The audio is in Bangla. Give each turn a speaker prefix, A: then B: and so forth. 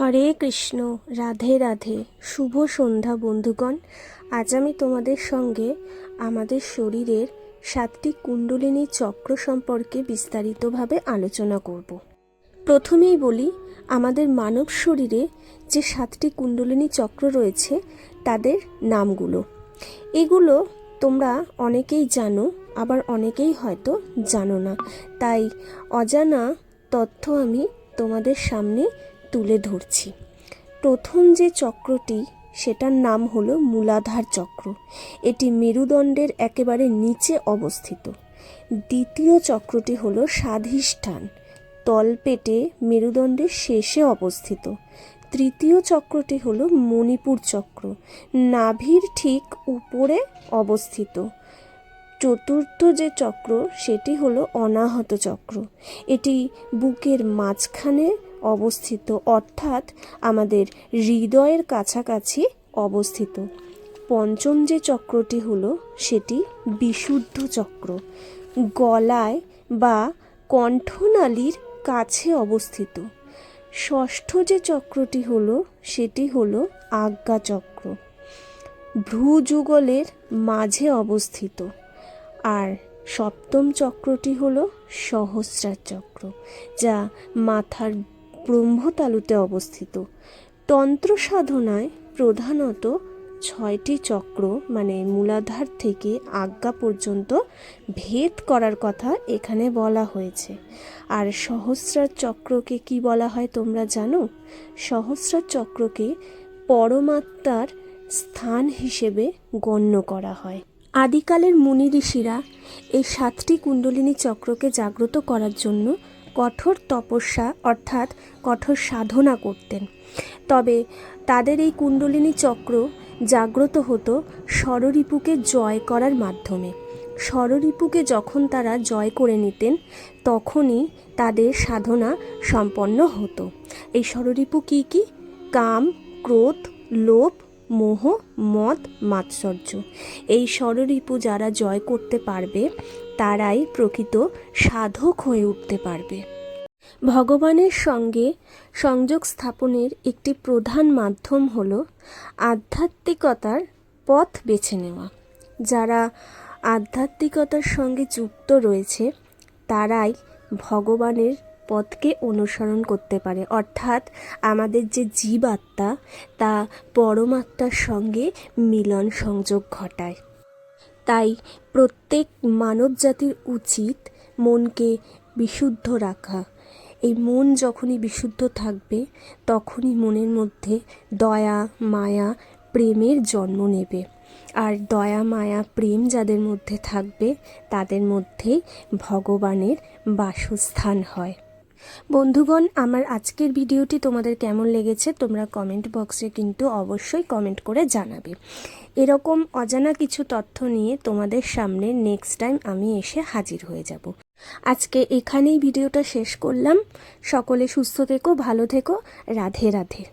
A: হরে কৃষ্ণ, রাধে রাধে। শুভ সন্ধ্যা বন্ধুগণ। আজ আমি তোমাদের সঙ্গে আমাদের শরীরের 7টি কুণ্ডলিনী চক্র সম্পর্কে বিস্তারিতভাবে আলোচনা করব। প্রথমেই বলি, আমাদের মানব শরীরে যে 7টি কুণ্ডলিনী চক্র রয়েছে তাদের নামগুলো। এগুলো তোমরা অনেকেই জানো, আবার অনেকেই হয়তো জানো না, তাই অজানা তথ্য আমি তোমাদের সামনে তুলে ধরছি। প্রথম যে চক্রটি, সেটার নাম হলো মূলাধার চক্র। এটি মেরুদণ্ডের একেবারে নিচে অবস্থিত। দ্বিতীয় চক্রটি হলো স্বাধিষ্ঠান, তলপেটে মেরুদণ্ডের শেষে অবস্থিত। তৃতীয় চক্রটি হলো মণিপুর চক্র, নাভির ঠিক উপরে অবস্থিত। চতুর্থ যে চক্র, সেটি হলো অনাহত চক্র। এটি বুকের মাঝখানে অবস্থিত, অর্থাৎ আমাদের হৃদয়ের কাছাকাছি অবস্থিত। পঞ্চম যে চক্রটি হলো সেটি বিশুদ্ধ চক্র, গলায় বা কণ্ঠনালীর কাছে অবস্থিত। ষষ্ঠ যে চক্রটি হলো সেটি হলো আজ্ঞা চক্র, ভ্রুযুগলের মাঝে অবস্থিত। আর সপ্তম চক্রটি হলো সহস্রার চক্র, যা মাথার ব্রহ্মতালুতে অবস্থিত। তন্ত্র সাধনায় প্রধানত 6টি চক্র, মানে মূলাধার থেকে আজ্ঞা পর্যন্ত ভেদ করার কথা এখানে বলা হয়েছে। আর সহস্রার চক্রকে কি বলা হয় তোমরা জানো? সহস্রার চক্রকে পরমাত্মার স্থান হিসেবে গণ্য করা হয়। আদিকালের মুনি ঋষিরা এই 7টি কুণ্ডলিনী চক্রকে জাগ্রত করার জন্য কঠোর তপস্যা অর্থাৎ কঠোর সাধনা করতেন। তবে তাদের এই কুণ্ডলিনী চক্র জাগ্রত হতো ষড়রিপুকে জয় করার মাধ্যমে। ষড়রিপুকে যখন তারা জয় করে নিতেন, তখনই তাদের সাধনা সম্পন্ন হতো। এই ষড়রিপু কী কী? কাম, ক্রোধ, লোভ, মোহ, মদ, মাৎসর্য। এই ষড়রিপু যারা জয় করতে পারবে, তারাই প্রকৃত সাধক হয়ে উঠতে পারবে। ভগবানের সঙ্গে সংযোগ স্থাপনের একটি প্রধান মাধ্যম হলো আধ্যাত্মিকতার পথ বেছে নেওয়া। যারা আধ্যাত্মিকতার সঙ্গে যুক্ত রয়েছে, তারাই ভগবানের পথকে অনুসরণ করতে পারে, অর্থাৎ আমাদের যে জীবাত্মা, তা পরমাত্মার সঙ্গে মিলন সংযোগ ঘটায়। তাই প্রত্যেক মানব জাতির উচিত মনকে বিশুদ্ধ রাখা। এই মন যখনই বিশুদ্ধ থাকবে, তখনই মনের মধ্যে দয়া, মায়া, প্রেমের জন্ম নেবে। আর দয়া, মায়া, প্রেম যাদের মধ্যে থাকবে, তাদের মধ্যেই ভগবানের বাসস্থান হয়। বন্ধুগণ, আমার আজকের ভিডিওটি তোমাদের কেমন লেগেছে তোমরা কমেন্ট বক্সে কিন্তু অবশ্যই কমেন্ট করে জানাবে। এরকম অজানা কিছু তথ্য নিয়ে তোমাদের সামনে নেক্সট টাইম আমি এসে হাজির হয়ে যাব। আজকে এখানেই ভিডিওটা শেষ করলাম। সকলে সুস্থ থেকো, ভালো থেকো। রাধে রাধে।